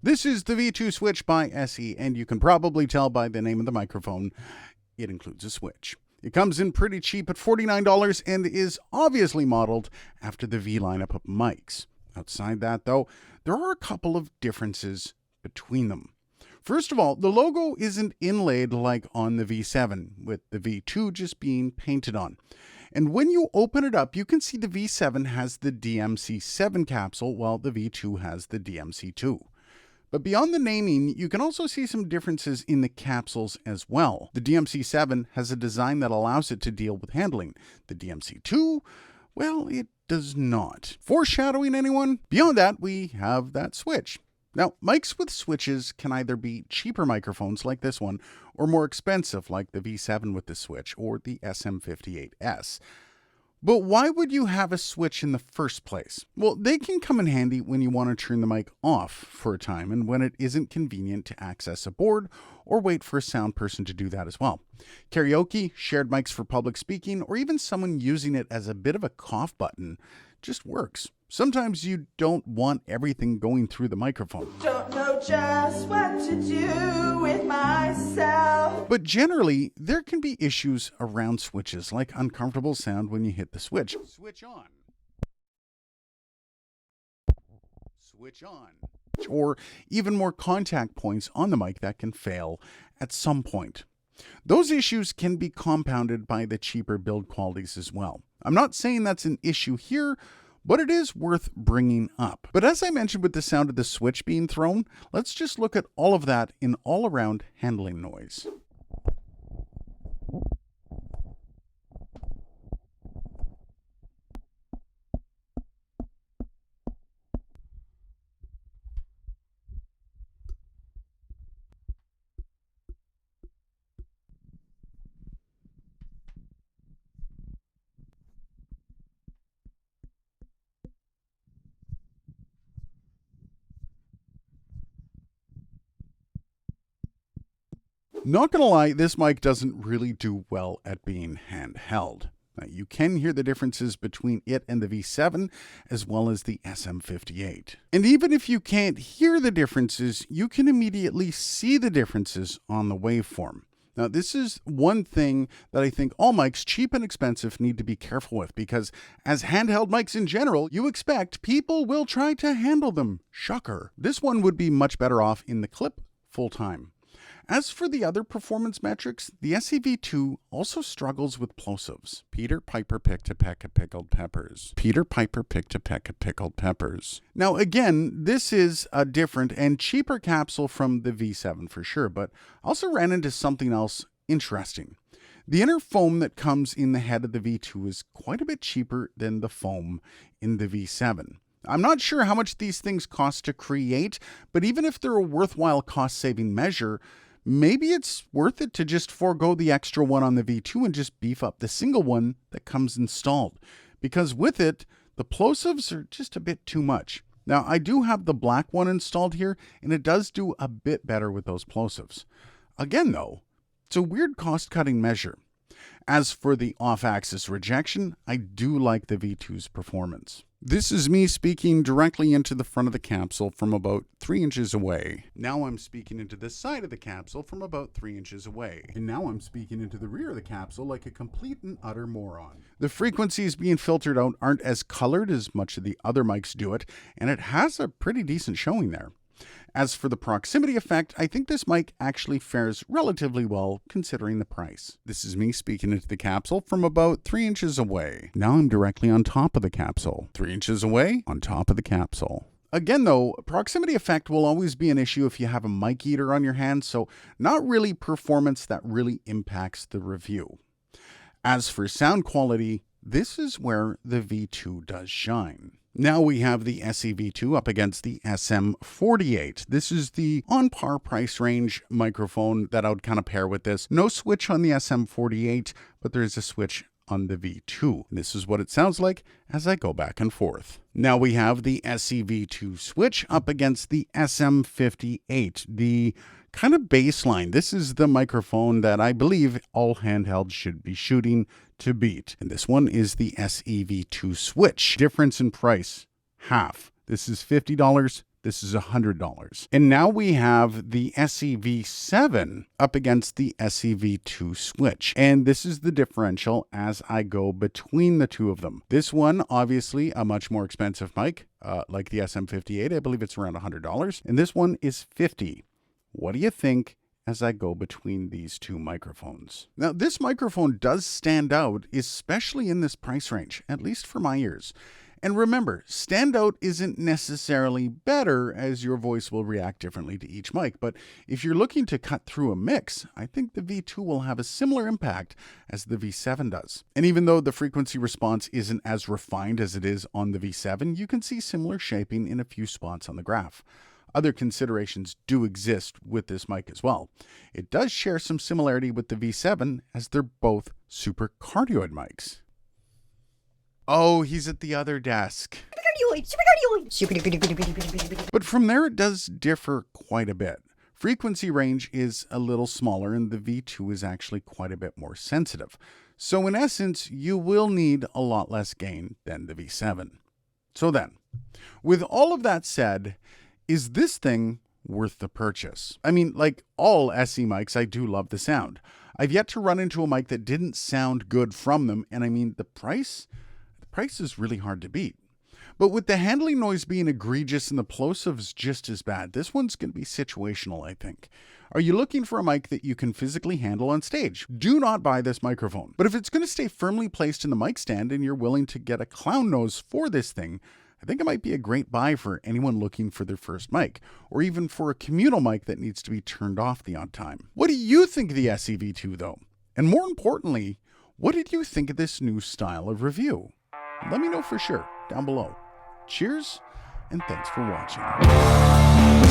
This is the V2 switch by SE, and you can probably tell by the name of the microphone, it includes a switch. It comes in pretty cheap at $49 and is obviously modeled after the V lineup of mics. Outside that, though, there are a couple of differences between them. First of all, the logo isn't inlaid like on the V7, with the V2 just being painted on. And when you open it up, you can see the V7 has the DMC7 capsule, while the V2 has the DMC2. But beyond the naming, you can also see some differences in the capsules as well. The DMC7 has a design that allows it to deal with handling. The DMC2, well, it does not. Foreshadowing anyone? Beyond that, we have that switch. Now, mics with switches can either be cheaper microphones like this one, or more expensive like the V7 with the switch, or the SM58S. But why would you have a switch in the first place? Well, they can come in handy when you want to turn the mic off for a time and when it isn't convenient to access a board or wait for a sound person to do that as well. Karaoke, shared mics for public speaking, or even someone using it as a bit of a cough button just works. Sometimes you don't want everything going through the microphone. Don't know just what to do with myself. But generally, there can be issues around switches, like uncomfortable sound when you hit the switch. Switch on. Switch on. Or even more contact points on the mic that can fail at some point. Those issues can be compounded by the cheaper build qualities as well. I'm not saying that's an issue here, but it is worth bringing up. But as I mentioned with the sound of the switch being thrown, let's just look at all of that in all-around handling noise. Not gonna lie, this mic doesn't really do well at being handheld. Now, you can hear the differences between it and the V7, as well as the SM58. And even if you can't hear the differences, you can immediately see the differences on the waveform. Now, this is one thing that I think all mics, cheap and expensive, need to be careful with, because as handheld mics in general, you expect people will try to handle them. Shocker. This one would be much better off in the clip full time. As for the other performance metrics, the SEV2 also struggles with plosives. Peter Piper picked a peck of pickled peppers. Peter Piper picked a peck of pickled peppers. Now again, this is a different and cheaper capsule from the V7 for sure, but also ran into something else interesting. The inner foam that comes in the head of the V2 is quite a bit cheaper than the foam in the V7. I'm not sure how much these things cost to create, but even if they're a worthwhile cost-saving measure, maybe it's worth it to just forego the extra one on the V2 and just beef up the single one that comes installed. Because with it, the plosives are just a bit too much. Now, I do have the black one installed here, and it does do a bit better with those plosives. Again, though, it's a weird cost-cutting measure. As for the off-axis rejection, I do like the V2's performance. This is me speaking directly into the front of the capsule from about 3 inches away. Now I'm speaking into the side of the capsule from about 3 inches away. And now I'm speaking into the rear of the capsule like a complete and utter moron. The frequencies being filtered out aren't as colored as much of the other mics do it, and it has a pretty decent showing there. As for the proximity effect, I think this mic actually fares relatively well considering the price. This is me speaking into the capsule from about 3 inches away. Now I'm directly on top of the capsule. 3 inches away, on top of the capsule. Again though, proximity effect will always be an issue if you have a mic eater on your hands, so not really performance that really impacts the review. As for sound quality, this is where the V2 does shine. Now we have the SEV2 up against the SM48. This is the on-par price range microphone that I would kind of pair with this. No switch on the SM48, but there is a switch on the V2. This is what it sounds like as I go back and forth. Now we have the SEV2 switch up against the SM58, the kind of baseline. This is the microphone that I believe all handhelds should be shooting to beat. And this one is the SEV2 switch. Difference in price, half. This is $50. This is $100. And now we have the SEV7 up against the SEV2 switch. And this is the differential as I go between the two of them. This one, obviously, a much more expensive mic, like the SM58. I believe it's around $100. And this one is $50. What do you think as I go between these two microphones? Now, this microphone does stand out, especially in this price range, at least for my ears. And remember, standout isn't necessarily better, as your voice will react differently to each mic, but if you're looking to cut through a mix, I think the V2 will have a similar impact as the V7 does. And even though the frequency response isn't as refined as it is on the V7, you can see similar shaping in a few spots on the graph. Other considerations do exist with this mic as well. It does share some similarity with the V7, as they're both super cardioid mics. Oh, he's at the other desk. But from there, it does differ quite a bit. Frequency range is a little smaller, and the V2 is actually quite a bit more sensitive. So in essence, you will need a lot less gain than the V7. So then, with all of that said, is this thing worth the purchase? I mean, like all SE mics, I do love the sound. I've yet to run into a mic that didn't sound good from them, and I mean, the price is really hard to beat. But with the handling noise being egregious and the plosives just as bad, this one's going to be situational, I think. Are you looking for a mic that you can physically handle on stage? Do not buy this microphone. But if it's going to stay firmly placed in the mic stand and you're willing to get a clown nose for this thing, I think it might be a great buy for anyone looking for their first mic, or even for a communal mic that needs to be turned off the odd time. What do you think of the SEV2 though? And more importantly, what did you think of this new style of review? Let me know for sure down below. Cheers, and thanks for watching.